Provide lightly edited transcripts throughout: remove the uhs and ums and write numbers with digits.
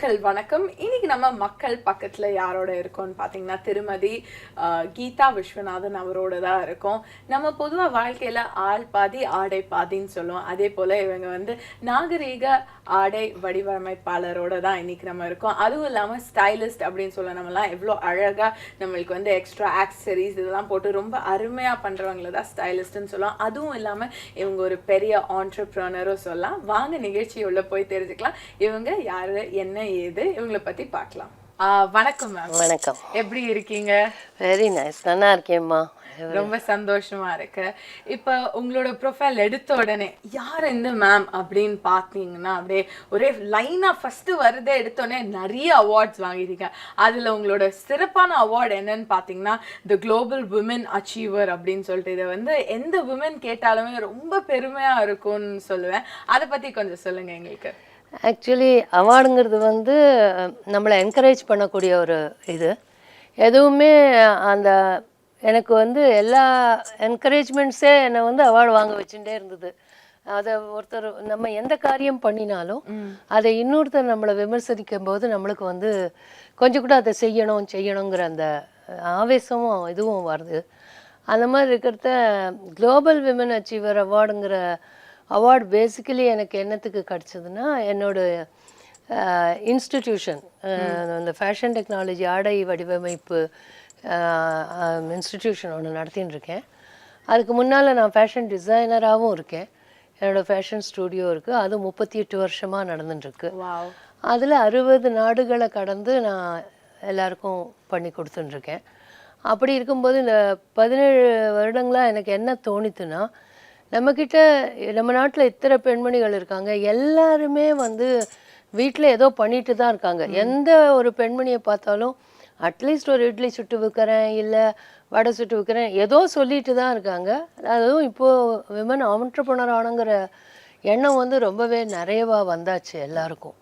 மக்கள் வணக்கம். இன்னைக்கு நம்ம மக்கள் பக்கத்துல யாரோட இருக்கோம்னு பாத்தீங்கன்னா திருமதி கீதா விஸ்வநாதன் அவரோட தான் இருக்கோம். நம்ம பொதுவா வாழ்க்கையில ஆள் பாதி ஆடை பாதின்னு சொல்லுவோம். அதே போல இவங்க நாகரீக ஆடை வடிவமைப்பாளரோட தான் இன்னைக்கு நம்ம இருக்கோம். அதுவும் இல்லாம ஸ்டைலிஸ்ட் அப்படின்னு சொல்ல நம்மலாம் எவ்வளோ அழகா நம்மளுக்கு எக்ஸ்ட்ரா ஆக்சசரிஸ் இதெல்லாம் போட்டு ரொம்ப அருமையா பண்றவங்கள தான் ஸ்டைலிஸ்ட்னு சொல்லுவோம். அதுவும் இல்லாம இவங்க ஒரு பெரிய ஆண்டர்பிரனரும் சொல்லலாம். வாங்க நிகழ்ச்சி உள்ள போய் தெரிஞ்சுக்கலாம் இவங்க யாரு என்ன ஏது இவங்களை பத்தி பார்க்கலாம். வணக்கம் மேம். வணக்கம். எப்படி இருக்கீங்க? வெரி நைஸ், நல்லா இருக்கேம்மா. ரொம்ப சந்தோஷமா இருக்கு. இப்ப உங்களோட ப்ரொஃபைல் எடுத்த உடனே யார் இந்த மேம் அப்படின்னு பாத்தீங்கன்னா அப்படியே ஒரே லைனா ஃபர்ஸ்ட் வருதே எடுத்தோடனே நிறைய அவார்ட்ஸ் வாங்கிருக்கீங்க. அதுல உங்களோட சிறப்பான அவார்டு என்னன்னு பாத்தீங்கன்னா தி குளோபல் விமன் அச்சீவர் அப்படின்னு சொல்லிட்டு இதை எந்த விமன் கேட்டாலுமே ரொம்ப பெருமையா இருக்கும்னு சொல்லுவேன். அதை பத்தி கொஞ்சம் சொல்லுங்க எங்களுக்கு. ஆக்சுவலி அவார்டுங்கிறது நம்மளை என்கரேஜ் பண்ணக்கூடிய ஒரு இது. எதுவுமே அந்த எனக்கு எல்லா என்கரேஜ்மெண்ட்ஸே என்னை அவார்டு வாங்க வச்சுட்டே இருந்தது. அதை ஒருத்தர் நம்ம எந்த காரியம் பண்ணினாலும் அதை இன்னொருத்தர் நம்மளை விமர்சனிக்கும் போது நம்மளுக்கு கொஞ்சம் கூட அதை செய்யணுங்கிற அந்த ஆவேசமும் இதுவும் வருது. அந்த மாதிரி இருக்கிறத குளோபல் விமன் அச்சீவர் அவார்டுங்கிற அவார்டு பேசிக்கலி எனக்கு என்னத்துக்கு கிடச்சிதுன்னா, என்னோட இன்ஸ்டிடியூஷன் அந்த ஃபேஷன் டெக்னாலஜி ஆடை வடிவமைப்பு இன்ஸ்டிடியூஷன் ஒன்று நடத்தின்னு இருக்கேன். அதுக்கு முன்னால் நான் ஃபேஷன் டிசைனராகவும் இருக்கேன். என்னோடய ஃபேஷன் ஸ்டூடியோ இருக்குது. அது 38 வருஷமாக நடந்துட்டுருக்கு. அதில் 60 நாடுகளை கடந்து நான் எல்லாருக்கும் பண்ணி கொடுத்துட்டுருக்கேன். அப்படி இருக்கும்போது இந்த 17 வருடங்களாக எனக்கு என்ன தோணித்துன்னா, நம்மக்கிட்ட நம்ம நாட்டில் இத்தனை பெண்மணிகள் இருக்காங்க, எல்லாருமே வீட்டில் ஏதோ பண்ணிட்டு தான் இருக்காங்க. எந்த ஒரு பெண்மணியை பார்த்தாலும் அட்லீஸ்ட் ஒரு இட்லி சுட்டு விற்கிறேன், இல்லை வடை சுட்டு விற்கிறேன், ஏதோ சொல்லிட்டு தான் இருக்காங்க. அதுவும் இப்போது விமன் ஆண்டர்ப்ரனர் ஆனுங்கிற எண்ணம் ரொம்பவே நிறையவாக வந்தாச்சு எல்லாருக்கும்.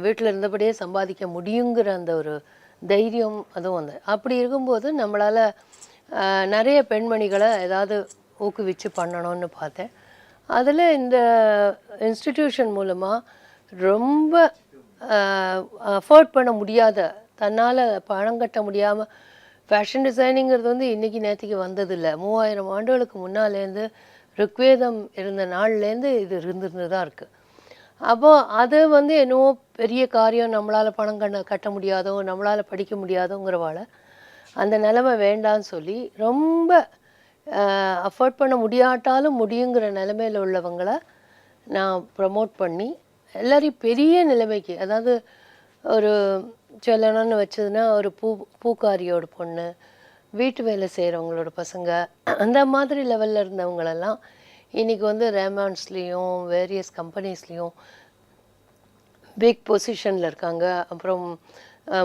வீட்டில் இருந்தபடியே சம்பாதிக்க முடியுங்கிற அந்த ஒரு தைரியம் அதுவும் அப்படி இருக்கும்போது நம்மளால் நிறைய பெண்மணிகளை ஏதாவது ஊக்குவிச்சு பண்ணணும்னு பார்த்தேன். அதில் இந்த இன்ஸ்டிடியூஷன் மூலமாக ரொம்ப அஃபோர்ட் பண்ண முடியாத, தன்னால் பணம் கட்ட முடியாமல், ஃபேஷன் டிசைனிங்கிறது இன்றைக்கி நேற்றுக்கு வந்ததில்லை. 3000 ஆண்டுகளுக்கு முன்னாலேருந்து ருக்வேதம் இருந்த நாள்லேருந்து இது இருந்துருந்து தான் இருக்குது. அப்போது அது என்னவோ பெரிய காரியம், நம்மளால் பணம் கட்ட முடியாதோ, நம்மளால் படிக்க முடியாதோங்கிறவால அந்த நிலைமை வேண்டான்னு சொல்லி ரொம்ப அஃபோர்ட் பண்ண முடியாட்டாலும் முடியுங்கிற நிலைமையில் உள்ளவங்களை நான் ப்ரமோட் பண்ணி எல்லோரையும் பெரிய நிலைமைக்கு, அதாவது ஒரு சொல்லணும்னு வச்சதுன்னா ஒரு பூக்காரியோட பொண்ணு, வீட்டு வேலை செய்கிறவங்களோட பசங்க, அந்த மாதிரி லெவலில் இருந்தவங்களெல்லாம் இன்றைக்கி ரேமான்ஸ்லேயும் வேரியஸ் கம்பெனிஸ்லேயும் பிக் பொசிஷனில் இருக்காங்க. அப்புறம்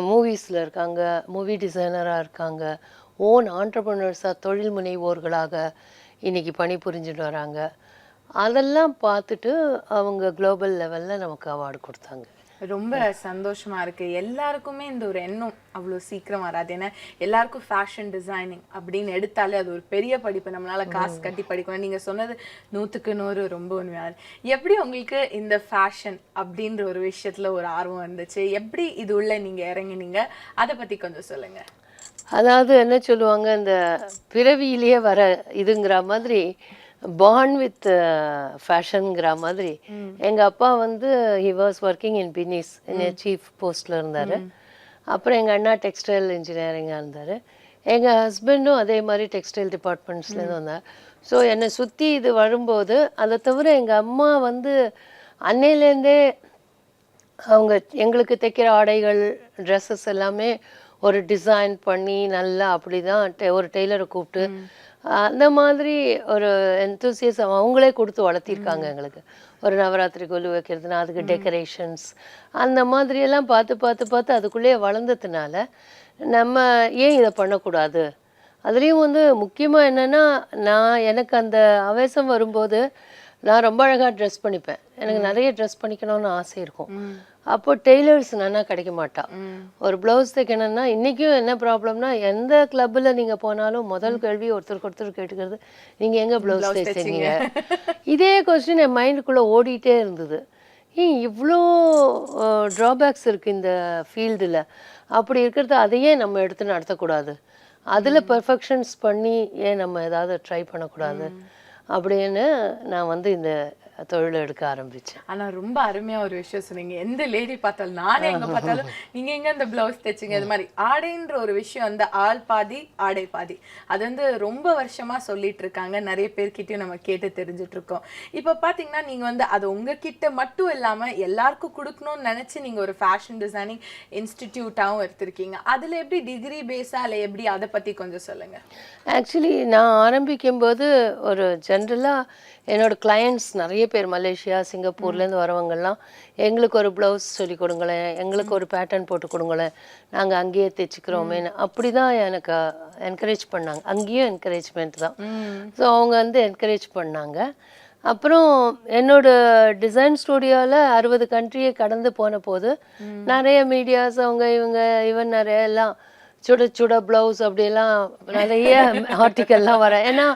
மூவிஸில் இருக்காங்க, மூவி டிசைனராக இருக்காங்க, ஓன் ஆண்டர்ப்ரனர்ஸாக தொழில் முனைவோர்களாக இன்றைக்கி பணிபுரிஞ்சுட்டு வராங்க. அதெல்லாம் பார்த்துட்டு அவங்க குளோபல் லெவலில் நமக்கு அவார்டு கொடுத்தாங்க. ரொம்ப சந்தோஷமா இருக்கு. எல்லாருக்குமே இந்த ஒரு எண்ணம் அவ்வளோ சீக்கிரம் வராது. ஏன்னா எல்லாருக்கும் ஃபேஷன் டிசைனிங் அப்படின்னு எடுத்தாலே அது ஒரு பெரிய படிப்பு, நம்மளால காசு கட்டி படிக்கணும். நீங்க சொன்னது 100க்கு 100 ரொம்ப உண்மையா. எப்படி உங்களுக்கு இந்த ஃபேஷன் அப்படின்ற ஒரு விஷயத்துல ஒரு ஆர்வம் வந்துச்சு? எப்படி இது உள்ள நீங்க இறங்கினீங்க? அதை பத்தி கொஞ்சம் சொல்லுங்க. அதாவது என்ன சொல்லுவாங்க, இந்த பிறவியிலேயே வர இதுங்கிற மாதிரி, பார்ன் வித் ஃபேஷனுங்கிற மாதிரி. எங்கள் அப்பா he was working in Binny's, chief போஸ்டில் இருந்தார். அப்புறம் எங்கள் அண்ணா டெக்ஸ்டைல் இன்ஜினியரிங்காக இருந்தார். எங்கள் ஹஸ்பண்டும் அதே மாதிரி டெக்ஸ்டைல் டிபார்ட்மெண்ட்ஸ்லேருந்து வந்தார். ஸோ என்னை சுற்றி இது வரும்போது, அதை தவிர எங்கள் அம்மா அன்னையிலேருந்தே அவங்க எங்களுக்கு தைக்கிற ஆடைகள், ட்ரெஸ்ஸஸ் எல்லாமே ஒரு டிசைன் பண்ணி நல்லா அப்படி தான் ஒரு டெய்லரை கூப்பிட்டு அந்த மாதிரி ஒரு என்தூசியஸம் அவங்களே கொடுத்து வளர்த்திருக்காங்க எங்களுக்கு. ஒரு நவராத்திரி கொலு வைக்கிறதுனா அதுக்கு டெக்கரேஷன்ஸ் அந்த மாதிரியெல்லாம் பார்த்து பார்த்து பார்த்து அதுக்குள்ளேயே வளர்ந்ததுனால நம்ம ஏன் இதை பண்ணக்கூடாது. அதுலேயும் முக்கியமாக என்னென்னா, எனக்கு அந்த ஆவேசம் வரும்போது நான் ரொம்ப அழகாக ட்ரெஸ் பண்ணிப்பேன். எனக்கு நிறைய ட்ரெஸ் பண்ணிக்கணும்னு ஆசை இருக்கும். அப்போ டெய்லர்ஸ் நல்லா கிடைக்க மாட்டா. ஒரு ப்ளவுஸ் தைக்கணும்னா இன்றைக்கும் என்ன ப்ராப்ளம்னா, எந்த கிளப்பில் நீங்கள் போனாலும் முதல் கேள்வி ஒருத்தருக்கு கேட்டுக்கிறது, நீங்கள் எங்கே ப்ளவுஸ் தைச்சிங்க. இதே கொஸ்டின் என் மைண்டுக்குள்ளே ஓடிட்டே இருந்தது. இவ்வளோ ட்ராபேக்ஸ் இருக்குது இந்த ஃபீல்டில். அப்படி இருக்கிறது அதையே நம்ம எடுத்து நடத்தக்கூடாது, அதில் பெர்ஃபெக்ஷன்ஸ் பண்ணி ஏன் நம்ம ஏதாவது ட்ரை பண்ணக்கூடாது அப்படின்னு நான் வந்து இந்த தொழிலை எடுக்க ஆரம்பித்தேன். ஆனா ரொம்ப அருமையா ஒரு விஷயம் சொன்னீங்க. எந்த லேடி பார்த்தாலும், நானே எங்க பார்த்தாலும் நீங்க எங்க இந்த பிளவுஸ் தைச்சிங்க, இது மாதிரி ஆடைன்ற ஒரு விஷயம் அந்த ஆள் பாதி ஆடை பாதி, அது வந்து ரொம்ப வருஷமா சொல்லிட்டு இருக்காங்க. நிறைய பேர்கிட்டயும் நம்ம கேட்டு தெரிஞ்சுட்டு இருக்கோம். இப்ப பாத்தீங்கன்னா நீங்க வந்து அது உங்ககிட்ட மட்டும் இல்லாம எல்லாருக்கும் கொடுக்கணும்னு நினைச்சு நீங்க ஒரு ஃபேஷன் டிசைனிங் இன்ஸ்டிடியூட்டாவும் எடுத்திருக்கீங்க. அதுல எப்படி டிகிரி பேஸா இல்லை எப்படி, அதை பத்தி கொஞ்சம் சொல்லுங்க. ஆக்சுவலி நான் ஆரம்பிக்கும் போது ஒரு ஜென்ரலாக என்னோட கிளையண்ட்ஸ் நிறைய பேர் மலேசியா சிங்கப்பூர்லேருந்து வரவங்கெல்லாம் எங்களுக்கு ஒரு ப்ளவுஸ் சொல்லி கொடுங்களேன், எங்களுக்கு ஒரு பேட்டர்ன் போட்டு கொடுங்களேன், நாங்கள் அங்கேயே தைச்சிக்கிறோமேன்னு அப்படி தான் எனக்கு என்கரேஜ் பண்ணாங்க. அங்கேயும் என்கரேஜ்மெண்ட் தான். ஸோ அவங்க வந்து என்கரேஜ் பண்ணாங்க. அப்புறம் என்னோட டிசைன் ஸ்டூடியோவில் 60 கண்ட்ரியை கடந்து போன போது நிறைய மீடியாஸ் அவங்க இவன் நிறைய எல்லாம் சுட சுட ப்ளவுஸ் அப்படியெல்லாம் நிறைய ஆர்டிக்கல்லாம் வரேன். ஏன்னா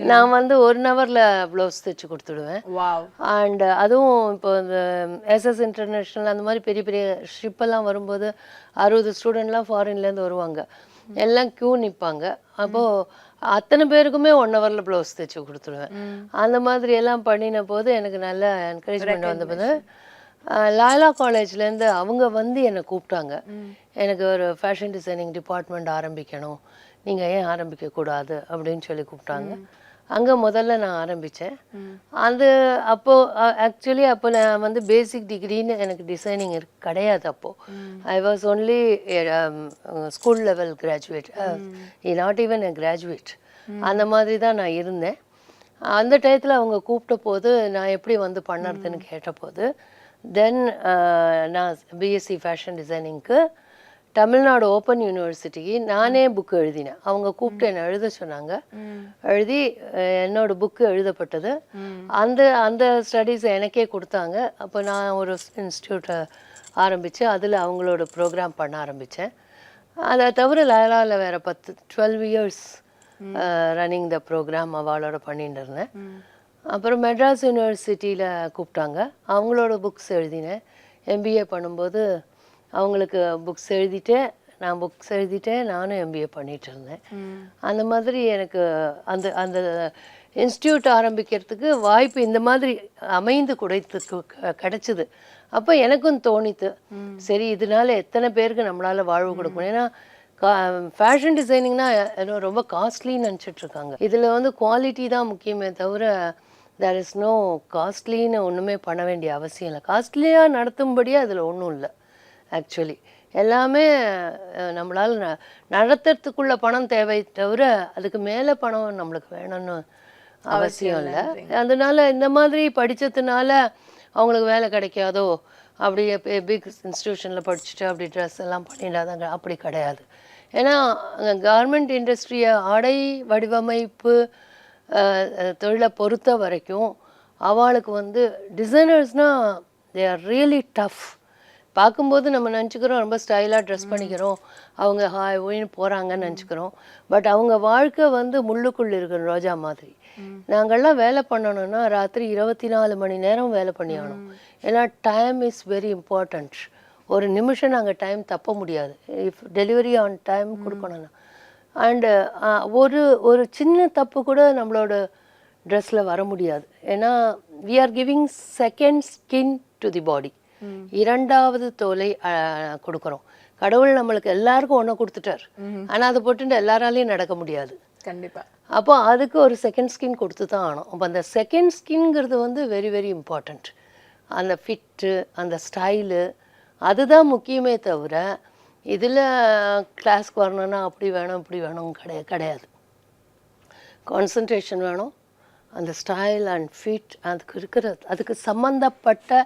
நான் வந்து 1 ஹவரில் ப்ளவுஸ் தைச்சு கொடுத்துடுவேன். அண்ட் அதுவும் இப்போ இந்த எஸ்எஸ் இன்டர்நேஷ்னல் அந்த மாதிரி பெரிய பெரிய ஷிப்பெல்லாம் வரும்போது 60 ஸ்டூடெண்ட்லாம் ஃபாரின்லேருந்து வருவாங்க, எல்லாம் க்யூ நிற்பாங்க. அப்போது அத்தனை பேருக்குமே 1 ஹவரில் ப்ளவுஸ் தைச்சு கொடுத்துடுவேன். அந்த மாதிரி எல்லாம் பண்ணின போது எனக்கு நல்ல என்கரேஜ்மெண்ட் வந்த போது லாயலா காலேஜ்லேருந்து அவங்க வந்து என்னை கூப்பிட்டாங்க, எனக்கு ஒரு ஃபேஷன் டிசைனிங் டிபார்ட்மெண்ட் ஆரம்பிக்கணும், நீங்கள் ஏன் ஆரம்பிக்கக்கூடாது அப்படின்னு சொல்லி கூப்பிட்டாங்க. அங்கே முதல்ல நான் ஆரம்பித்தேன். அது அப்போது ஆக்சுவலி அப்போ நான் வந்து பேசிக் டிகிரின்னு எனக்கு டிசைனிங் கிடையாது. அப்போது I was only school level graduate, not even a graduate. அந்த மாதிரி தான் நான் இருந்தேன். அந்த டயத்தில் அவங்க கூப்பிட்ட போது நான் எப்படி வந்து பண்ணுறதுன்னு கேட்டபோது தென் நான் பிஎஸ்சி ஃபேஷன் டிசைனிங்க்கு தமிழ்நாடு ஓப்பன் யூனிவர்சிட்டிக்கு நானே புக்கு எழுதினேன். அவங்க கூப்பிட்டு என்னை எழுத சொன்னாங்க. எழுதி என்னோட புக்கு எழுதப்பட்டது. அந்த ஸ்டடீஸ் எனக்கே கொடுத்தாங்க. அப்போ நான் ஒரு இன்ஸ்டியூட்டை ஆரம்பித்து அதில் அவங்களோட ப்ரோக்ராம் பண்ண ஆரம்பித்தேன். அதை தவிர லயலாவில் வேறு 12 இயர்ஸ் ரன்னிங் த ப்ரோக்ராம் அவளோட பண்ணிட்டு இருந்தேன். அப்புறம் மெட்ராஸ் யூனிவர்சிட்டியில் கூப்பிட்டாங்க, அவங்களோட புக்ஸ் எழுதினேன். எம்பிஏ பண்ணும்போது அவங்களுக்கு புக்ஸ் எழுதிட்டேன், நானும் எம்பிஏ பண்ணிகிட்டு இருந்தேன். அந்த மாதிரி எனக்கு அந்த அந்த இன்ஸ்டியூட் ஆரம்பிக்கிறதுக்கு வாய்ப்பு இந்த மாதிரி அமைந்து கிடைச்சிது. அப்போ எனக்கும் தோணித்து, சரி இதனால எத்தனை பேருக்கு நம்மளால் வாழ்வு கொடுக்கணும். ஏன்னா ஃபேஷன் டிசைனிங்னா ரொம்ப காஸ்ட்லின்னு நினச்சிட்ருக்காங்க. இதில் வந்து குவாலிட்டி தான் முக்கியமே தவிர தேர் இஸ் நோ காஸ்ட்லின்னு ஒன்றுமே பண்ண வேண்டிய அவசியம் இல்லை. காஸ்ட்லியாக நடத்தும்படியாக அதில் ஒன்றும் இல்லை. ஆக்சுவலி எல்லாமே நம்மளால் நடத்துறதுக்குள்ள பணம் தேவை தவிர அதுக்கு மேலே பணம் நம்மளுக்கு வேணும்னு அவசியம் இல்லை. அதனால இந்த மாதிரி படித்ததுனால அவங்களுக்கு வேலை கிடைக்காதோ, அப்படி பிக் இன்ஸ்டியூஷனில் படிச்சுட்டு அப்படி ட்ரெஸ் எல்லாம் பண்ணிடாதாங்க, அப்படி கிடையாது. ஏன்னா கார்மெண்ட் இண்டஸ்ட்ரியை ஆடை வடிவமைப்பு தொழிலை பொறுத்த வரைக்கும் அவளுக்கு வந்து டிசைனர்ஸ்னால் தே ஆர் ரியலி டஃப். பார்க்கும்போது நம்ம நினச்சிக்கிறோம் ரொம்ப ஸ்டைலாக ட்ரெஸ் பண்ணிக்கிறோம், அவங்க ஹாய் ஓயின்னு போகிறாங்கன்னு நினச்சிக்கிறோம். பட் அவங்க வாழ்க்கை வந்து முள்ளுக்குள் இருக்கிற ரோஜா மாதிரி. நாங்கள்லாம் வேலை பண்ணணும்னா ராத்திரி 24 மணி நேரம் வேலை பண்ணி ஆகணும். ஏன்னா டைம் இஸ் வெரி இம்பார்ட்டண்ட். ஒரு நிமிஷம் நாங்கள் டைம் தப்ப முடியாது. இஃப் டெலிவரி ஆன் டைம் கொடுக்கணும்னா அண்டு ஒரு சின்ன தப்பு கூட நம்மளோட ட்ரெஸ்ஸில் வர முடியாது. ஏன்னா we are giving second skin to the body. 2வது தோலை கொடுக்குறோம். கடவுள் நம்மளுக்கு எல்லாருக்கும் ஒன்று கொடுத்துட்டார், ஆனால் அதை போட்டு எல்லாராலையும் நடக்க முடியாது. கண்டிப்பாக. அப்போ அதுக்கு ஒரு செகண்ட் ஸ்கின் கொடுத்து தான் ஆகணும். அப்போ அந்த செகண்ட் ஸ்கின்ங்கிறது வந்து வெரி வெரி இம்பார்ட்டண்ட். அந்த ஃபிட்டு, அந்த ஸ்டைலு, அதுதான் முக்கியமே தவிர இதில் கிளாஸ்க்கு வரணுன்னா அப்படி வேணும் இப்படி வேணும் கிடையாது. கான்சன்ட்ரேஷன் வேணும். அந்த ஸ்டைல் அண்ட் ஃபிட் அதுக்கு சம்மந்தப்பட்ட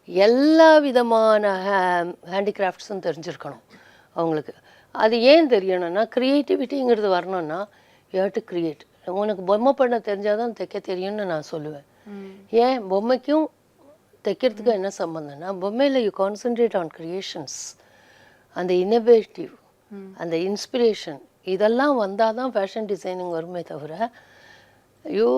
எல்லா விதமான ஹேண்டிகிராஃப்ட்ஸும் தெரிஞ்சிருக்கணும் அவங்களுக்கு. அது ஏன் தெரியணும்னா க்ரியேட்டிவிட்டிங்கிறது வரணும்னா யூ ஹேவ் டு க்ரியேட். உனக்கு பொம்மை பண்ண தெரிஞ்சால் தான் தைக்க தெரியும்னு நான் சொல்லுவேன். ஏன் பொம்மைக்கும் தைக்கிறதுக்கும் என்ன சம்மந்தம்னா பொம்மையில் யூ கான்சன்ட்ரேட் ஆன் க்ரியேஷன்ஸ், அந்த இன்னோவேட்டிவ், அந்த இன்ஸ்பிரேஷன், இதெல்லாம் வந்தால் தான் ஃபேஷன் டிசைனிங் வருமே தவிர ஐயோ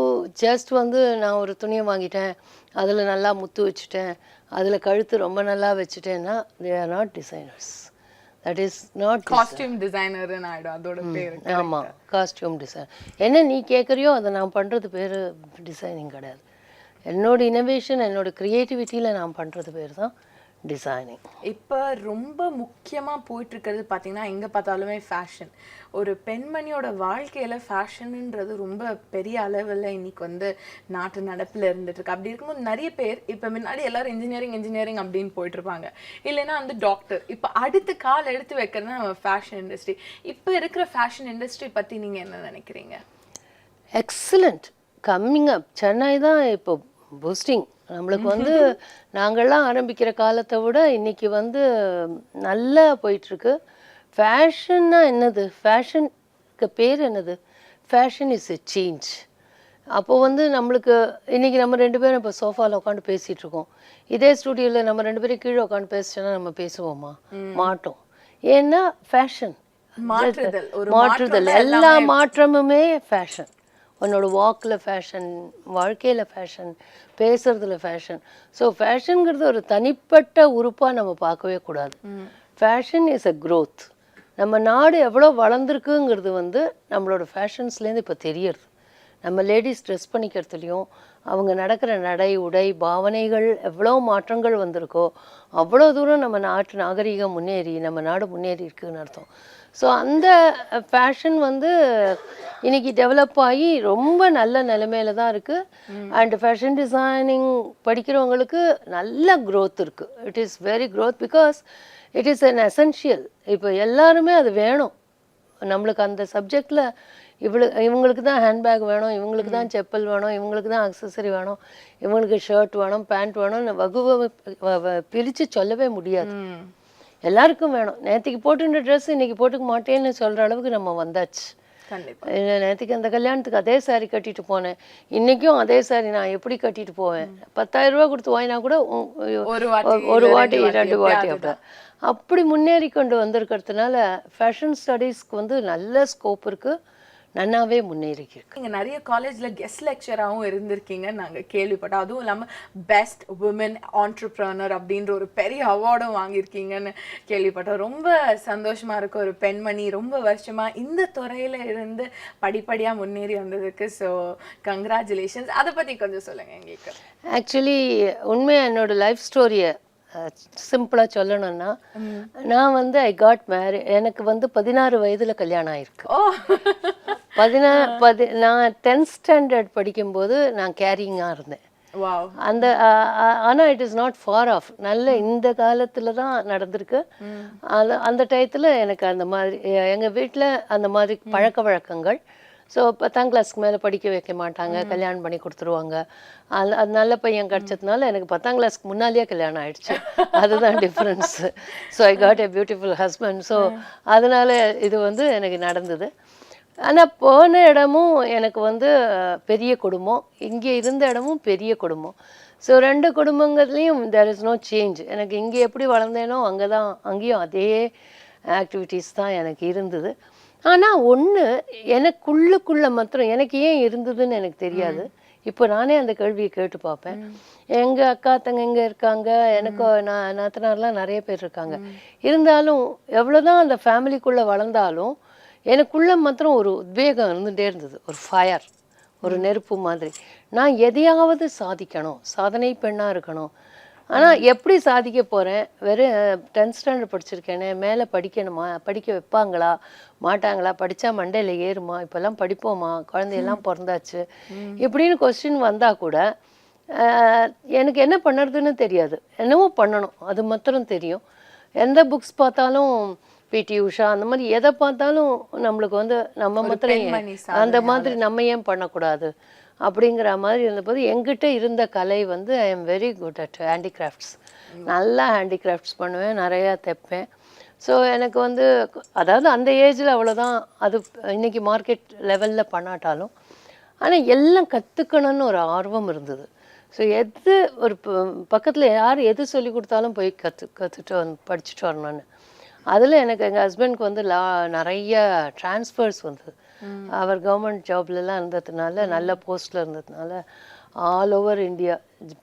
ஜஸ்ட் வந்து நான் ஒரு துணியை வாங்கிட்டேன், அதில் நல்லா முத்து வச்சுட்டேன், அதில் கழுத்து ரொம்ப நல்லா வச்சுட்டேன்னா they are not designers. That is not costume டிசைனர்னு ஆயிடும் அதோட பேரு. ஆமாம், காஸ்டியூம் டிசைன். என்ன நீ கேட்குறியோ அதை நான் பண்ணுறது பேர் டிசைனிங் கிடையாது. என்னோட இனோவேஷன், என்னோட க்ரியேட்டிவிட்டியில் நான் பண்ணுறது பேர் தான் டிசைனிங். இப்போ ரொம்ப முக்கியமாக போயிட்டு இருக்கிறது பார்த்தீங்கன்னா எங்கே பார்த்தாலுமே ஃபேஷன். ஒரு பெண்மணியோட வாழ்க்கையில் ஃபேஷனுன்றது ரொம்ப பெரிய அளவில் இன்னைக்கு வந்து நாட்டு நடப்பில் இருந்துட்டு இருக்கு. அப்படி இருக்கும்போது நிறைய பேர் இப்போ முன்னாடி எல்லாரும் இன்ஜினியரிங் அப்படின்னு போயிட்டு இருப்பாங்க, இல்லைன்னா வந்து டாக்டர். இப்போ அடுத்து கால் எடுத்து வைக்கிறதுனா நம்ம ஃபேஷன் இண்டஸ்ட்ரி. இப்போ இருக்கிற ஃபேஷன் இண்டஸ்ட்ரி பற்றி நீங்கள் என்ன நினைக்கிறீங்க? எக்ஸலண்ட். Coming up. சென்னை தான் இப்போ பூஸ்டிங். நம்மளுக்கு வந்து நாங்கள்லாம் ஆரம்பிக்கிற காலத்தை விட இன்னைக்கு வந்து நல்லா போயிட்டுருக்கு. ஃபேஷன்னா என்னது? ஃபேஷனுக்கு பேர் என்னது? Fashion is a change. அப்போது வந்து நம்மளுக்கு இன்றைக்கி நம்ம 2 பேரும் இப்போ சோஃபாவில் உட்காந்து பேசிகிட்டு இருக்கோம். இதே ஸ்டூடியோவில் நம்ம 2 பேரும் கீழே உட்காந்து பேசிச்சோன்னா நம்ம பேசுவோமா? மாட்டோம். ஏன்னா ஃபேஷன் மாற்றுதல். எல்லா மாற்றமுமே ஃபேஷன். உன்னோட வாக்கில் ஃபேஷன், வாழ்க்கையில் ஃபேஷன், பேசுறதுல ஃபேஷன். ஸோ ஃபேஷனுங்கிறது ஒரு தனிப்பட்ட உறுப்பாக நம்ம பார்க்கவே கூடாது. Fashion is a growth. நம்ம நாடு எவ்வளோ வளர்ந்துருக்குங்கிறது வந்து நம்மளோட ஃபேஷன்ஸ்லேருந்து இப்போ தெரியறது. நம்ம லேடிஸ் ட்ரெஸ் பண்ணிக்கிறதுலையும் அவங்க நடக்கிற நடை, உடை, பாவனைகள் எவ்வளோ மாற்றங்கள் வந்திருக்கோ அவ்வளோ தூரம் நம்ம நாட்டு நாகரிகம் முன்னேறி நம்ம நாடு முன்னேறி இருக்குதுன்னு அர்த்தம். ஸோ அந்த ஃபேஷன் வந்து இன்னைக்கு டெவலப் ஆகி ரொம்ப நல்ல நிலைமையில தான் இருக்குது. அண்ட் ஃபேஷன் டிசைனிங் படிக்கிறவங்களுக்கு நல்ல க்ரோத் இருக்குது. It is very growth because it is an essential. இப்போ எல்லாருமே அது வேணும். நம்மளுக்கு அந்த சப்ஜெக்டில் இவங்களுக்கு தான் ஹேண்ட்பேக் வேணும், இவங்களுக்கு தான் செப்பல் வேணும், இவங்களுக்கு தான் அக்சசரி வேணும், இவங்களுக்கு ஷர்ட் வேணும், பேண்ட் வேணும்னு வகுவை பிரித்து சொல்லவே முடியாது. எல்லாருக்கும் வேணும். நேற்றுக்கு போட்டுன்ற ட்ரெஸ் இன்னைக்கு போட்டுக்க மாட்டேன்னு சொல்கிற அளவுக்கு நம்ம வந்தாச்சு. நேற்றுக்கு அந்த கல்யாணத்துக்கு அதே சாரி கட்டிட்டு போனேன், இன்றைக்கும் அதே சாரி நான் எப்படி கட்டிட்டு போவேன்? 10,000 ரூபா கொடுத்து வாங்கினா கூட ஒரு வாட்டி 2 வாட்டி அப்படி முன்னேறி கொண்டு வந்திருக்கிறதுனால ஃபேஷன் ஸ்டடீஸ்க்கு வந்து நல்ல ஸ்கோப் இருக்குது, நன்னாவே முன்னேறிக்கு. நீங்கள் நிறைய காலேஜில் கெஸ்ட் லெக்சராகவும் இருந்திருக்கீங்கன்னு நாங்கள் கேள்விப்பட்டோம். அதுவும் இல்லாமல் பெஸ்ட் உமன் ஆண்டர்ப்ரனர் அப்படின்ற ஒரு பெரிய அவார்டும் வாங்கியிருக்கீங்கன்னு கேள்விப்பட்டோம். ரொம்ப சந்தோஷமாக இருக்கும். ஒரு பெண்மணி ரொம்ப வருஷமாக இந்த துறையில் இருந்து படிப்படியாக முன்னேறி வந்ததுக்கு. So congratulations. அதை பற்றி கொஞ்சம் சொல்லுங்கள் எங்களுக்கு. ஆக்சுவலி உண்மையாக என்னோட லைஃப் ஸ்டோரியை சிம்பிளாக சொல்லணும்னா, நான் வந்து ஐ காட் மேரி. எனக்கு வந்து 16 வயதில் கல்யாணம் ஆயிருக்கு. நான் 10th ஸ்டாண்டர்ட் படிக்கும்போது நான் கேரிங்காக இருந்தேன். அந்த ஆனால் it is not far off. நல்ல இந்த காலத்தில் தான் நடந்திருக்கு. அந்த டயத்தில் எனக்கு அந்த மாதிரி எங்கள் வீட்டில் அந்த மாதிரி பழக்க வழக்கங்கள். ஸோ 10ஆம் கிளாஸ்க்கு மேலே படிக்க வைக்க மாட்டாங்க, கல்யாணம் பண்ணி கொடுத்துருவாங்க. அது நல்ல பையன் கிடச்சதுனால எனக்கு 10ஆம் கிளாஸ்க்கு முன்னாலேயே கல்யாணம் ஆயிடுச்சு. அதுதான் difference. So I got a beautiful husband. So அதனால் இது வந்து எனக்கு நடந்தது. ஆனால் போன இடமும் எனக்கு வந்து பெரிய குடும்பம், இங்கே இருந்த இடமும் பெரிய குடும்பம். ஸோ 2 குடும்பங்கள்லேயும் தேர் இஸ் நோ சேஞ்ச். எனக்கு இங்கே எப்படி வளர்ந்தேனோ அங்கேயும் அதே ஆக்டிவிட்டீஸ் தான் எனக்கு இருந்தது. ஆனால் ஒன்று எனக்குள்ளே மாத்திரம் எனக்கு ஏன் இருந்ததுன்னு எனக்கு தெரியாது. இப்போ நானே அந்த கேள்வியை கேட்டு பார்ப்பேன். எங்கள் அக்கா தங்க இருக்காங்க, எனக்கு நாத்தனார்லாம் நிறைய பேர் இருக்காங்க. இருந்தாலும் எவ்வளோதான் அந்த ஃபேமிலிக்குள்ளே வளர்ந்தாலும் எனக்குள்ளே மாத்திரம் ஒரு உத்வேகம் இருந்துகிட்டே இருந்தது. ஒரு ஃபயர், ஒரு நெருப்பு மாதிரி. நான் எதையாவது சாதிக்கணும், சாதனை பெண்ணாக இருக்கணும். ஆனால் எப்படி சாதிக்க போகிறேன்? வெறும் 10th ஸ்டாண்டர்ட் படிச்சிருக்கேனே, மேலே படிக்கணுமா? படிக்க வைப்பாங்களா மாட்டாங்களா? படித்தா மண்டையில் ஏறுமா? இப்போல்லாம் படிப்போமா? குழந்தையெல்லாம் பிறந்தாச்சு இப்படின்னு கொஸ்டின் வந்தால் கூட எனக்கு என்ன பண்ணுறதுன்னு தெரியாது. என்னவோ பண்ணணும் அது மாத்திரம் தெரியும். எந்த புக்ஸ் பார்த்தாலும் பிடி உஷா அந்த மாதிரி எதை பார்த்தாலும் நம்மளுக்கு வந்து நம்ம மாத்திரம் அந்த மாதிரி நம்ம ஏன் பண்ணக்கூடாது அப்படிங்கிற மாதிரி இருந்தபோது என்கிட்ட இருந்த கலை வந்து I am very good at handicrafts. நல்லா ஹேண்டிகிராஃப்ட்ஸ் பண்ணுவேன், நிறையா தைப்பேன். ஸோ எனக்கு வந்து அதாவது அந்த ஏஜில் அவ்வளோதான். அது இன்றைக்கி மார்க்கெட் லெவலில் பண்ணாட்டாலும் ஆனால் எல்லாம் கற்றுக்கணும்னு ஒரு ஆர்வம் இருந்தது. ஸோ எது ஒரு பக்கத்தில் யார் எது சொல்லி கொடுத்தாலும் போய் கற்றுட்டு படிச்சுட்டு வரணும்னு. அதில் எனக்கு எங்கள் ஹஸ்பண்ட்க்கு வந்து நிறைய ட்ரான்ஸ்ஃபர்ஸ் வந்தது. அவர் கவர்மெண்ட் ஜாப்லலாம் இருந்ததுனால நல்ல போஸ்ட்டில் இருந்ததுனால all over India,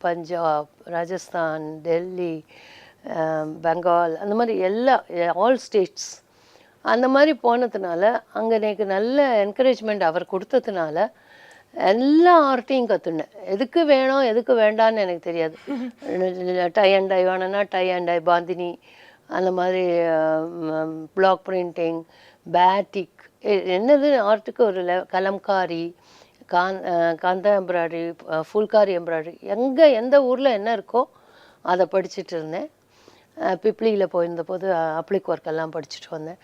Punjab, Rajasthan, Delhi, Bengal, அந்த மாதிரி ஆல் ஸ்டேட்ஸ் அந்த மாதிரி போனதுனால அங்கே எனக்கு நல்ல என்கரேஜ்மெண்ட் அவர் கொடுத்ததுனால எல்லா ஆர்ட்டையும் கற்றுனேன். எதுக்கு வேணும் எதுக்கு வேண்டான்னு எனக்கு தெரியாது. டை அண்ட் டை வேணும்னா டை அண்ட் டை, பாந்தினி, அந்த மாதிரி பிளாக் பிரிண்டிங், பேட்டிக், என்னது ஆர்ட்டுக்கு ஒரு கலம்காரி, காந்தா எம்ப்ராய்டரி, ஃபுல்காரி எம்ப்ராய்டரி, எந்த ஊரில் என்ன இருக்கோ அதை படிச்சுட்டு இருந்தேன். பிப்ளியில் போயிருந்த போது அப்ளிக் ஒர்க் எல்லாம் படிச்சுட்டு வந்தேன்.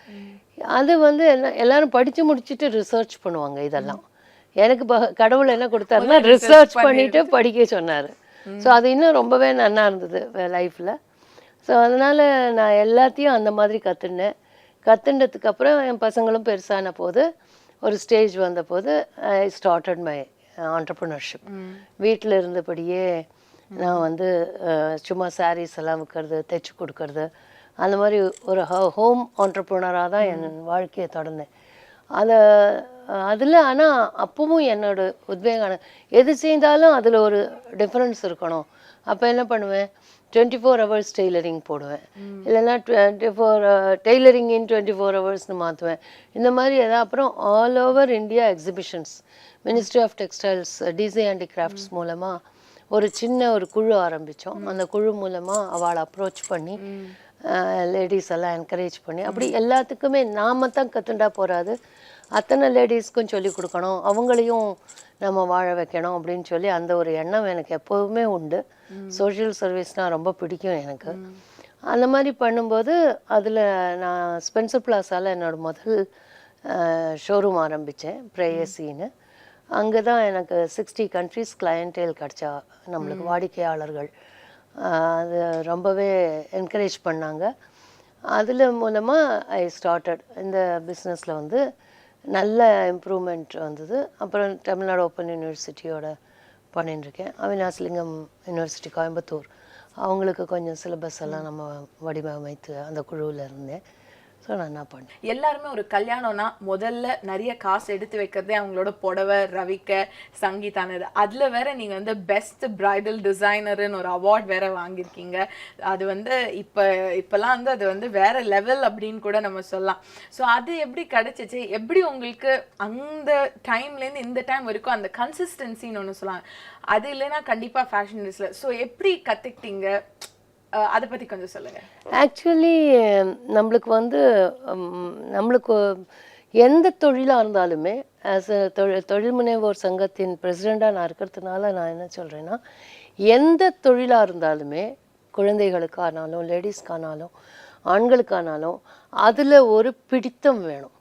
அது வந்து எல்லாரும் படித்து முடிச்சுட்டு ரிசர்ச் பண்ணுவாங்க இதெல்லாம். எனக்கு கடவுள் என்ன கொடுத்தாருன்னா ரிசர்ச் பண்ணிட்டு படிக்க சொன்னார். ஸோ அது இன்னும் ரொம்பவே நல்லா இருந்தது லைஃப்பில். ஸோ அதனால் நான் எல்லாத்தையும் அந்த மாதிரி கற்றுண்டதுக்கப்புறம் என் பசங்களும் பெருசான போது ஒரு ஸ்டேஜ் வந்த போது ஐ ஸ்டார்டட் மை ஆண்டர்ப்ரனர்ஷிப். வீட்டில் இருந்தபடியே நான் வந்து சும்மா சாரீஸ் எல்லாம் விற்கிறது, தைச்சி கொடுக்கறது, அந்த மாதிரி ஒரு ஹோம் ஆண்டர்ப்ரனராக தான் என் வாழ்க்கையை தொடர்ந்தேன். அதில் ஆனால் அப்பவும் என்னோட உத்வேகம் எது செய்தாலும் அதில் ஒரு டிஃப்ரென்ஸ் இருக்கணும். அப்போ என்ன பண்ணுவேன், 24 hours டெய்லரிங் போடுவேன், இல்லைன்னா 24 டெய்லரிங் இன் 24 ஹவர்ஸ்னு மாற்றுவேன். இந்த மாதிரி ஏதாவது. அப்புறம் all over India exhibitions, ministry of textiles, DC handicrafts மூலமாக ஒரு குழு ஆரம்பித்தோம். அந்த குழு மூலமாக அவளை அப்ரோச் பண்ணி லேடிஸ் எல்லாம் என்கரேஜ் பண்ணி, அப்படி எல்லாத்துக்குமே நாம தான் கற்றுண்டா போகாது, அத்தனை லேடிஸ்க்கும் சொல்லி கொடுக்கணும், அவங்களையும் நம்ம வாழ வைக்கணும் அப்படின்னு சொல்லி அந்த ஒரு எண்ணம் எனக்கு எப்போவுமே உண்டு. சோஷியல் சர்வீஸ்னால் ரொம்ப பிடிக்கும் எனக்கு. அந்த மாதிரி பண்ணும்போது அதில் நான் ஸ்பென்சர் பிளாஸாவில் என்னோட முதல் ஷோரூம் ஆரம்பித்தேன், ப்ரேயசின்னு. அங்கே தான் எனக்கு 60 countries கிளையண்டேல் கிடச்சா, நம்மளுக்கு வாடிக்கையாளர்கள். அது ரொம்பவே என்கரேஜ் பண்ணாங்க. அதில் மூலமாக ஐ ஸ்டார்டட் இந்த பிஸ்னஸில் வந்து நல்ல இம்ப்ரூவ்மெண்ட் வந்தது. அப்புறம் தமிழ்நாடு ஓப்பன் யூனிவர்சிட்டியோட பண்ணிட்டுருக்கேன். அவினாசிலிங்கம் யூனிவர்சிட்டி கோயம்புத்தூர், அவங்களுக்கு கொஞ்சம் சிலபஸ் எல்லாம் நம்ம வடிவமைத்து அந்த குழுவில் இருந்தேன். ஸோ நான் என்ன பண்ணேன், எல்லாருமே ஒரு கல்யாணம்னா முதல்ல நிறைய காசு எடுத்து வைக்கிறதே அவங்களோட புடவை, ரவிக்க, சங்கீதானது. அதில் வேற நீங்கள் வந்து பெஸ்ட் பிரைடல் டிசைனருன்னு ஒரு அவார்ட் வேற வாங்கியிருக்கீங்க. அது வந்து இப்போல்லாம் வந்து அது வந்து வேற லெவல் அப்படின்னு கூட நம்ம சொல்லலாம். ஸோ அது எப்படி கிடைச்சிச்சு, எப்படி உங்களுக்கு அந்த டைம்லேருந்து இந்த டைம் வரைக்கும் அந்த கன்சிஸ்டன்சின்னு ஒன்று சொல்லலாம், அது இல்லைன்னா கண்டிப்பாக ஃபேஷன் டிசைனர். ஸோ எப்படி கற்றுக்கிட்டீங்க, அதை பற்றி கொஞ்சம் சொல்லுங்கள். ஆக்சுவலி நம்மளுக்கு எந்த தொழிலாக இருந்தாலுமே ஆஸ் அ தொழில் முனைவோர் சங்கத்தின் பிரசிடெண்ட்டாக நான் இருக்கிறதுனால நான் என்ன சொல்கிறேன்னா, எந்த தொழிலாக இருந்தாலுமே குழந்தைகளுக்கானாலும் லேடிஸ்க்கானாலும் ஆண்களுக்கானாலும் அதில் ஒரு பிடித்தம் வேணும்.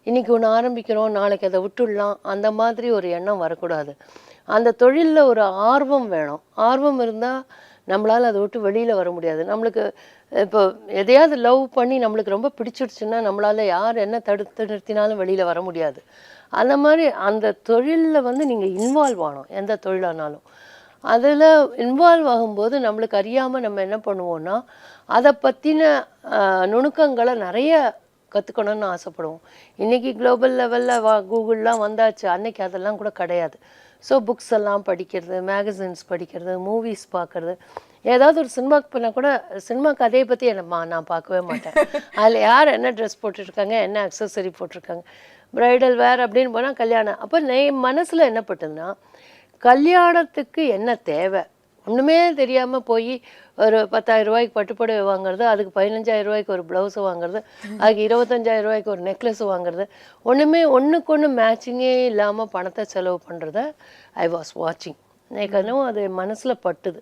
இன்றைக்கி ஒன்று ஆரம்பிக்கிறோம், நாளைக்கு அதை விட்டுடலாம், அந்த மாதிரி ஒரு எண்ணம் வரக்கூடாது. அந்த தொழிலில் ஒரு ஆர்வம் வேணும். ஆர்வம் இருந்தால் நம்மளால் அதை விட்டு வெளியில் வர முடியாது. நம்மளுக்கு இப்போ எதையாவது லவ் பண்ணி நம்மளுக்கு ரொம்ப பிடிச்சிடுச்சுன்னா நம்மளால் யார் என்ன தடுத்து நிறுத்தினாலும் வெளியில் வர முடியாது. அந்த மாதிரி அந்த தொழிலில் வந்து நீங்கள் இன்வால்வ் ஆகணும். எந்த தொழிலானாலும் அதில் இன்வால்வ் ஆகும்போது நம்மளுக்கு அறியாமல் நம்ம என்ன பண்ணுவோன்னா, அதை பற்றின நுணுக்கங்களை நிறைய கற்றுக்கணும்னு ஆசைப்படுவோம். இன்றைக்கி குளோபல் லெவலில் கூகுள்லாம் வந்தாச்சு, அன்றைக்கி அதெல்லாம் கூட கிடையாது. ஸோ புக்ஸ் எல்லாம் படிக்கிறது, மேகசின்ஸ் படிக்கிறது, மூவிஸ் பார்க்குறது. ஏதாவது ஒரு சினிமாவுக்கு போனால் கூட சினிமா கதையை பற்றி நான் பார்க்கவே மாட்டேன். அதில் யார் என்ன ட்ரெஸ் போட்டுருக்காங்க, என்ன அக்சசரி போட்டிருக்காங்க, ப்ரைடல் வேர் அப்படின்னு போனால் கல்யாணம். அப்போ மனசில் என்ன பட்டுதுன்னா, கல்யாணத்துக்கு என்ன தேவை ஒன்றுமே தெரியாமல் போய் ஒரு 10,000 ரூபாய்க்கு பட்டுப்புடவை வாங்குறது, அதுக்கு 15,000 ரூபாய்க்கு ஒரு ப்ளவுஸு வாங்குறது, அதுக்கு 25,000 ரூபாய்க்கு ஒரு நெக்லஸ் வாங்குறது, ஒன்றுக்கு ஒன்று மேட்சிங்கே இல்லாமல் பணத்தை செலவு பண்ணுறத ஐ வாஸ் வாட்சிங். எனக்கு அதுவும் அது மனசில் பட்டுது.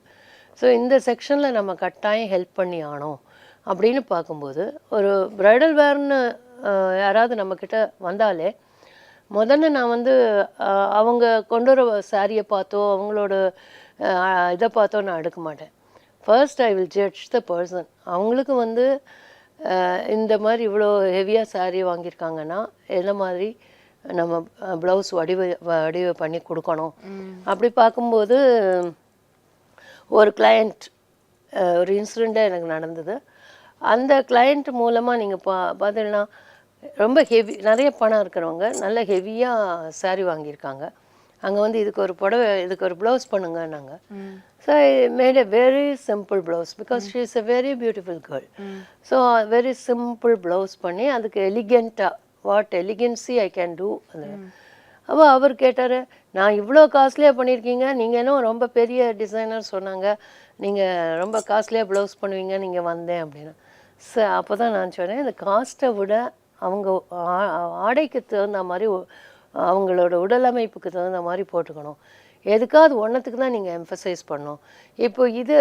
ஸோ இந்த செக்ஷனில் நம்ம கட்டாயம் ஹெல்ப் பண்ணி ஆனோம் அப்படின்னு பார்க்கும்போது, ஒரு ப்ரைடல் வேர்னு யாராவது நம்மக்கிட்ட வந்தாலே முதல்ல நான் வந்து அவங்க கொண்டு வர சாரியை பார்த்தோ அவங்களோட இதை பார்த்தோ நான் எடுக்க மாட்டேன். First I will judge the person. அவங்களுக்கு வந்து இந்த மாதிரி இவ்வளோ ஹெவியாக சாரீ வாங்கியிருக்காங்கன்னா என்ன மாதிரி நம்ம ப்ளவுஸ் வடிவ பண்ணி கொடுக்கணும். அப்படி பார்க்கும்போது ஒரு கிளையண்ட், ஒரு இன்சிடெண்ட்டாக எனக்கு நடந்தது. அந்த கிளையண்ட் மூலமாக நீங்கள் பார்த்தீங்கன்னா ரொம்ப ஹெவி நிறைய பணம் இருக்கிறவங்க நல்ல ஹெவியாக saree வாங்கியிருக்காங்க. அங்கே வந்து இதுக்கு ஒரு புடவை இதுக்கு ஒரு ப்ளவுஸ் பண்ணுங்கன்னாங்க. So I made a very simple blouse because she is a very beautiful girl. So very simple blouse பண்ணி அதுக்கு எலிகெண்ட்டாக what elegancy I can do அது. அப்போ அவர் கேட்டார், நான் இவ்வளோ காஸ்ட்லியாக பண்ணியிருக்கீங்க, நீங்கள் என்ன ரொம்ப பெரிய டிசைனர் சொன்னாங்க, நீங்கள் ரொம்ப காஸ்ட்லியாக ப்ளவுஸ் பண்ணுவீங்க, நீங்கள் வந்தேன் அப்படின்னு. அப்போ தான் நான் சொன்னேன், இந்த காஸ்ட்டை விட அவங்க ஆடைக்கு தகுந்த மாதிரி அவங்களோட உடல் அமைப்புக்கு தகுந்த மாதிரி போட்டுக்கணும். எதுக்காவது ஒன்றத்துக்கு தான் நீங்கள் எம்ஃபசைஸ் பண்ணணும். இப்போ இது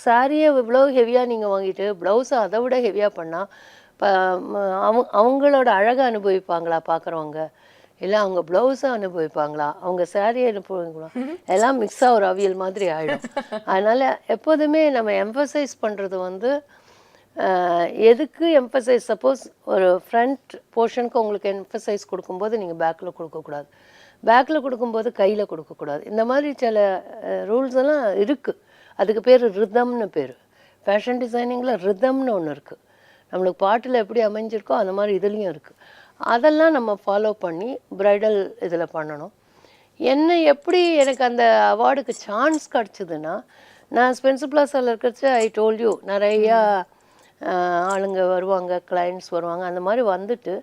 சாரியை இவ்வளோ ஹெவியாக நீங்கள் வாங்கிட்டு ப்ளவுஸை அதை விட ஹெவியாக பண்ணால் இப்போ அவங்களோட அழகை அனுபவிப்பாங்களா பார்க்குறவங்க, இல்லை அவங்க ப்ளவுஸை அனுபவிப்பாங்களா, அவங்க சாரியை அனுபவிங்களா, எல்லாம் மிக்ஸாக ஒரு அவியல் மாதிரி ஆகிடும். அதனால் எப்போதுமே நம்ம எம்ஃபசைஸ் பண்ணுறது வந்து எதுக்கு எம்ஃபசைஸ், சப்போஸ் ஒரு ஃப்ரண்ட் போர்ஷனுக்கு உங்களுக்கு எம்ஃபசைஸ் கொடுக்கும்போது நீங்கள் பேக்கில் கொடுக்கக்கூடாது, பேக்கில் கொடுக்கும்போது கையில் கொடுக்கக்கூடாது. இந்த மாதிரி சில ரூல்ஸ் எல்லாம் இருக்குது. அதுக்கு பேர் ரிதம்னு பேர். ஃபேஷன் டிசைனிங்கில் ரிதம்னு ஒன்று இருக்குது. நம்மளுக்கு பாட்டில் எப்படி அமைஞ்சிருக்கோ அந்த மாதிரி இதுலேயும் இருக்குது. அதெல்லாம் நம்ம ஃபாலோ பண்ணி ப்ரைடல் இதில் பண்ணணும். என்ன எப்படி எனக்கு அந்த அவார்டுக்கு சான்ஸ் கிடச்சிதுன்னா, நான் ஸ்பென்சர் பிளாஸாவில் இருக்கிறச்ச ஐ டோல்ட் யூ நிறையா ஆளுங்க வருவாங்க, கிளைண்ட்ஸ் வருவாங்க. அந்த மாதிரி வந்துட்டு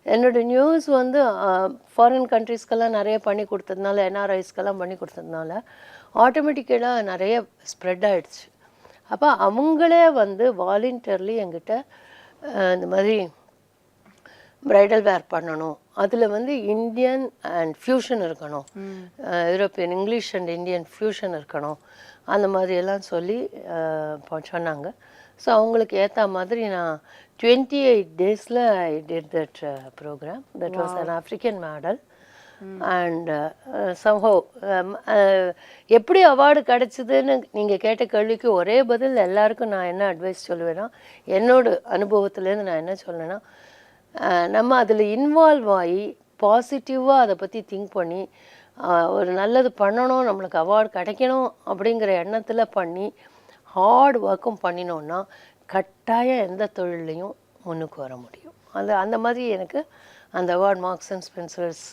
என்னோடய நியூஸ் வந்து ஃபாரின் கண்ட்ரீஸ்க்கெல்லாம் நிறைய பண்ணி கொடுத்ததுனால, என்ஆர்ஐஸ்க்கெல்லாம் பண்ணி கொடுத்ததுனால ஆட்டோமேட்டிக்கலாக நிறைய ஸ்ப்ரெட் ஆகிடுச்சு. அப்போ அவங்களே வந்து வாலண்டியர்லி என்கிட்ட இந்த மாதிரி ப்ரைடல் வேர் பண்ணணும், அதில் வந்து இந்தியன் அண்ட் ஃப்யூஷன் இருக்கணும், European English and Indian fusion இருக்கணும், அந்த மாதிரியெல்லாம் சொல்லி சொன்னாங்க. ஸோ அவங்களுக்கு ஏற்ற மாதிரி நான் 28 days I did that program. That was an African model. And somehow எப்படி அவார்டு கிடச்சிதுன்னு நீங்கள் கேட்ட கேள்விக்கு ஒரே பதில் எல்லாருக்கும் நான் என்ன அட்வைஸ் சொல்லுவேன்னா, என்னோட அனுபவத்துலேருந்து நான் என்ன சொல்லுவேன்னா, நம்ம அதில் இன்வால்வ் ஆகி பாசிட்டிவாக அதை பற்றி திங்க் பண்ணி ஒரு நல்லது பண்ணணும், நம்மளுக்கு அவார்டு கிடைக்கணும் அப்படிங்கிற எண்ணத்தில் பண்ணி ஹார்ட் ஒர்க்கும் பண்ணினோன்னா கட்டாயம் எந்த தொழிலையும் முன்னுக்கு வர முடியும். அந்த மாதிரி எனக்கு அந்த award Marks and Spencers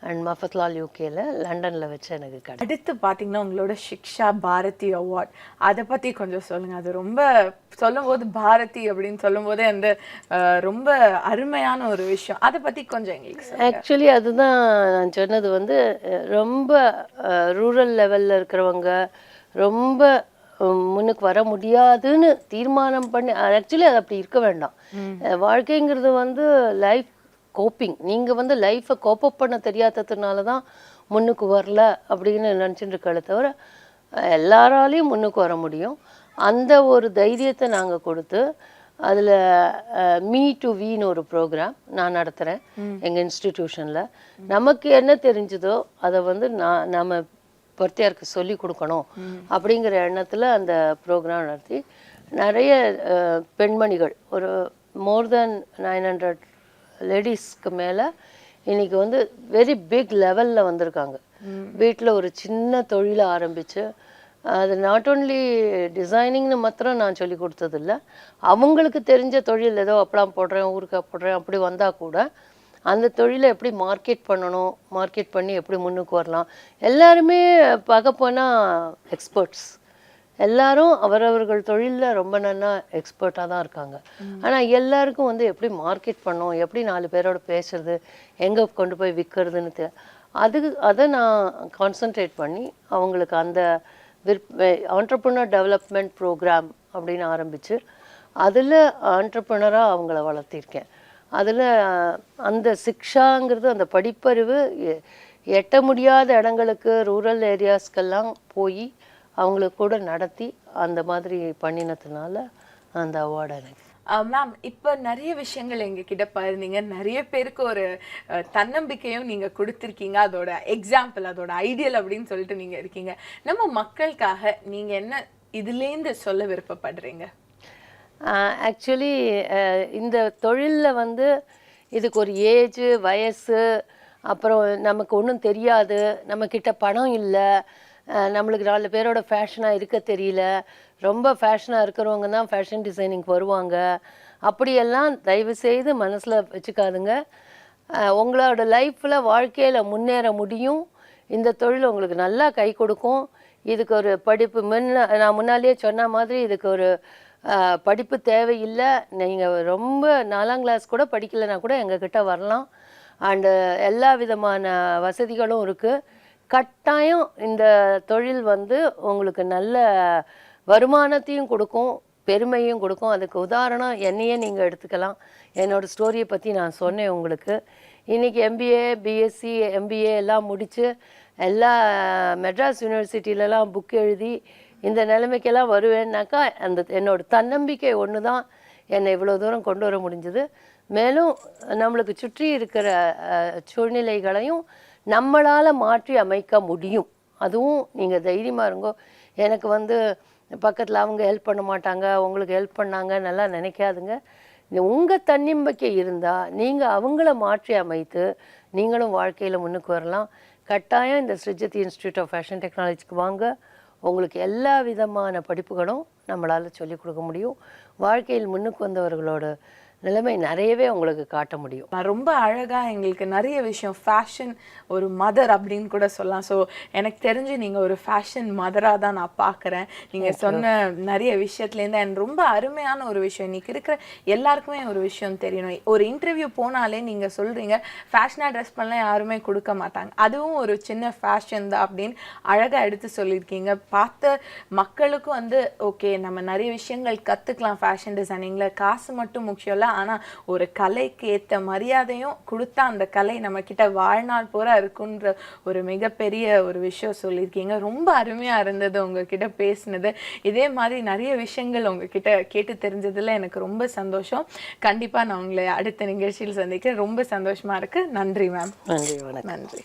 and Mafatlal யூகேல லண்டனில் வச்சு எனக்கு கிடைக்கும். அடுத்து பார்த்தீங்கன்னா உங்களோட சிக்ஷா பாரதி அவார்ட், அதை பற்றி கொஞ்சம் சொல்லுங்கள். அது ரொம்ப சொல்லும்போது பாரதி அப்படின்னு சொல்லும்போதே அந்த ரொம்ப அருமையான ஒரு விஷயம், அதை பற்றி கொஞ்சம் எங்களுக்கு. ஆக்சுவலி அதுதான் நான் சொன்னது வந்து, ரொம்ப ரூரல் லெவலில் இருக்கிறவங்க ரொம்ப முன்னுக்கு வர முடியாதுன்னு தீர்மானம் பண்ணி, ஆக்சுவலி அது அப்படி இருக்க வேண்டாம். வாழ்க்கைங்கிறது வந்து லைஃப் கோப்பிங். நீங்கள் வந்து லைஃப்பை கோப்பப் பண்ண தெரியாததுனால தான் முன்னுக்கு வரல அப்படின்னு நினச்சிட்டு இருக்கல தவிர எல்லாராலையும் முன்னுக்கு வர முடியும். அந்த ஒரு தைரியத்தை நாங்கள் கொடுத்து அதில் மீ டு வீன்னு ஒரு ப்ரோக்ராம் நான் நடத்துகிறேன் எங்கள் இன்ஸ்டிடியூஷனில். நமக்கு என்ன தெரிஞ்சதோ அதை வந்து நம்ம பொறுத்தையாருக்கு சொல்லி கொடுக்கணும் அப்படிங்கிற எண்ணத்தில் அந்த ப்ரோக்ராம் நடத்தி நிறைய பெண்மணிகள், ஒரு மோர் தென் 900 லேடிஸ்க்கு மேலே இன்றைக்கி வந்து வெரி பிக் லெவலில் வந்திருக்காங்க. வீட்டில் ஒரு சின்ன தொழிலை ஆரம்பித்து, அது நாட் ஓன்லி டிசைனிங்னு மாத்திரம் நான் சொல்லி கொடுத்ததில்ல, அவங்களுக்கு தெரிஞ்ச தொழில் ஏதோ அப்பளம் போடுறேன், ஊறுகாய் போடுறேன் அப்படி வந்தால் கூட அந்த தொழிலை எப்படி மார்க்கெட் பண்ணணும், மார்க்கெட் பண்ணி எப்படி முன்னுக்கு வரலாம். எல்லாருமே பார்க்க போனால் எக்ஸ்பர்ட்ஸ், எல்லாரும் அவரவர்கள் தொழிலில் ரொம்ப நல்லா எக்ஸ்பர்ட்டாக தான் இருக்காங்க. ஆனால் எல்லாருக்கும் வந்து எப்படி மார்க்கெட் பண்ணணும், எப்படி 4 பேரோட பேசுறது, எங்கே கொண்டு போய் விற்கிறதுன்னு அதை நான் கான்சன்ட்ரேட் பண்ணி அவங்களுக்கு அந்த ஆண்டர்ப்ரனர் டெவலப்மெண்ட் ப்ரோக்ராம் அப்படின்னு ஆரம்பித்து அதில் ஆண்டர்ப்ரனராக அவங்கள வளர்த்திருக்கேன். அதில் அந்த சிக்ஷாங்கிறது அந்த படிப்பறிவு எட்ட முடியாத இடங்களுக்கு, ரூரல் ஏரியாஸ்க்கெல்லாம் போய் அவங்களுக்கு கூட நடத்தி அந்த மாதிரி பண்ணினதுனால அந்த அவார்டு எனக்கு. மேம், இப்போ நிறைய விஷயங்கள் எங்ககிட்ட பகிர்ந்தீங்க, நிறைய பேருக்கு ஒரு தன்னம்பிக்கையும் நீங்கள் கொடுத்துருக்கீங்க. அதோட எக்ஸாம்பிள், அதோட ஐடியல் அப்படின்னு சொல்லிட்டு நீங்கள் இருக்கீங்க. நம்ம மக்களுக்காக நீங்கள் என்ன இதுலேருந்து சொல்ல விருப்பப்படுறீங்க? ஆக்சுவலி இந்த தொழிலில் வந்து இதுக்கு ஒரு ஏஜ், வயசு, அப்புறம் நமக்கு ஒன்றும் தெரியாது, நம்மக்கிட்ட பணம் இல்லை, நம்மளுக்கு 4 பேரோட ஃபேஷனாக இருக்க தெரியல, ரொம்ப ஃபேஷனாக இருக்கிறவங்க தான் ஃபேஷன் டிசைனிங்க்கு வருவாங்க அப்படியெல்லாம் தயவு செய்து மனசில் வச்சுக்காதுங்க. உங்களோட லைஃப்பில் வாழ்க்கையில் முன்னேற முடியும். இந்த தொழில் உங்களுக்கு நல்லா கை கொடுக்கும். இதுக்கு ஒரு படிப்பு நான் முன்னாலேயே சொன்ன மாதிரி இதுக்கு ஒரு படிப்பு தேவையில்லை. நீங்கள் ரொம்ப 4ஆம் கிளாஸ் கூட படிக்கலைன்னா கூட எங்ககிட்ட வரலாம். அண்டு எல்லா விதமான வசதிகளும் இருக்குது. கட்டாயம் இந்த தொழில் வந்து உங்களுக்கு நல்ல வருமானத்தையும் கொடுக்கும், பெருமையும் கொடுக்கும். அதுக்கு உதாரணம் என்னையே நீங்கள் எடுத்துக்கலாம். என்னோடய ஸ்டோரியை பற்றி நான் சொன்னேன் உங்களுக்கு. இன்றைக்கி MBA, BSc, MBA எல்லாம் முடித்து எல்லா மெட்ராஸ் யூனிவர்சிட்டியிலலாம் புக் எழுதி இந்த நிலைமைக்கெல்லாம் வருவேன்னாக்கா என்னோட தன்னம்பிக்கை ஒன்று தான் என்னை இவ்வளோ தூரம் கொண்டு வர முடிஞ்சது. மேலும் நம்மளுக்கு சுற்றி இருக்கிற சூழ்நிலைகளையும் நம்மளால் மாற்றி அமைக்க முடியும். அதுவும் நீங்கள் தைரியமாக இருங்கோ. எனக்கு வந்து பக்கத்தில் அவங்க ஹெல்ப் பண்ண மாட்டாங்க, உங்களுக்கு ஹெல்ப் பண்ணாங்க நல்லா நினைக்காதுங்க. உங்கள் தன்னம்பிக்கை இருந்தால் நீங்கள் அவங்கள மாற்றி அமைத்து நீங்களும் வாழ்க்கையில் முன்னுக்கு வரலாம். கட்டாயம் இந்த ஸ்ரீஜதி இன்ஸ்டியூட் ஆஃப் ஃபேஷன் டெக்னாலஜிக்கு வாங்க. உங்களுக்கு எல்லா விதமான படிப்புகளும் நம்மளால் சொல்லிக் கொடுக்க முடியும். வாழ்க்கையில் முன்னுக்கு வந்தவர்களோட நிலைமை நிறையவே உங்களுக்கு காட்ட முடியும். நான் ரொம்ப அழகாக எங்களுக்கு நிறைய விஷயம் ஃபேஷன் ஒரு மதர் அப்படின்னு கூட சொல்லலாம். ஸோ எனக்கு தெரிஞ்சு நீங்கள் ஒரு ஃபேஷன் மதராக தான் நான் பார்க்குறேன். நீங்கள் சொன்ன நிறைய விஷயத்துலேருந்து எனக்கு ரொம்ப அருமையான ஒரு விஷயம். இன்றைக்கி இருக்கிற எல்லாருக்குமே ஒரு விஷயம் தெரியணும். ஒரு இன்டர்வியூ போனாலே நீங்கள் சொல்கிறீங்க ஃபேஷனாக ட்ரெஸ் பண்ணலாம் யாருமே கொடுக்க மாட்டாங்க, அதுவும் ஒரு சின்ன ஃபேஷன் தான் அப்படின்னு அழகாக எடுத்து சொல்லியிருக்கீங்க. பார்த்த மக்களுக்கும் வந்து ஓகே நம்ம நிறைய விஷயங்கள் கற்றுக்கலாம் ஃபேஷன் டிசைனிங்கில். காசு மட்டும் முக்கியம் இல்லை, ஆனால் ஒரு கலைக்கு ஏற்ற மரியாதையும் கொடுத்தா அந்த கலை நம்ம கிட்ட வாழ்நாள் பூரா இருக்குன்ற ஒரு மிகப்பெரிய ஒரு விஷயம் சொல்லியிருக்கீங்க. ரொம்ப அருமையாக இருந்தது உங்ககிட்ட பேசினது. இதே மாதிரி நிறைய விஷயங்கள் உங்ககிட்ட கேட்டு தெரிஞ்சதில் எனக்கு ரொம்ப சந்தோஷம். கண்டிப்பாக நான் உங்களை அடுத்த நிகழ்ச்சியில் சந்திக்கிறேன். ரொம்ப சந்தோஷமாக இருக்குது. நன்றி மேம். நன்றி, வணக்கம். நன்றி.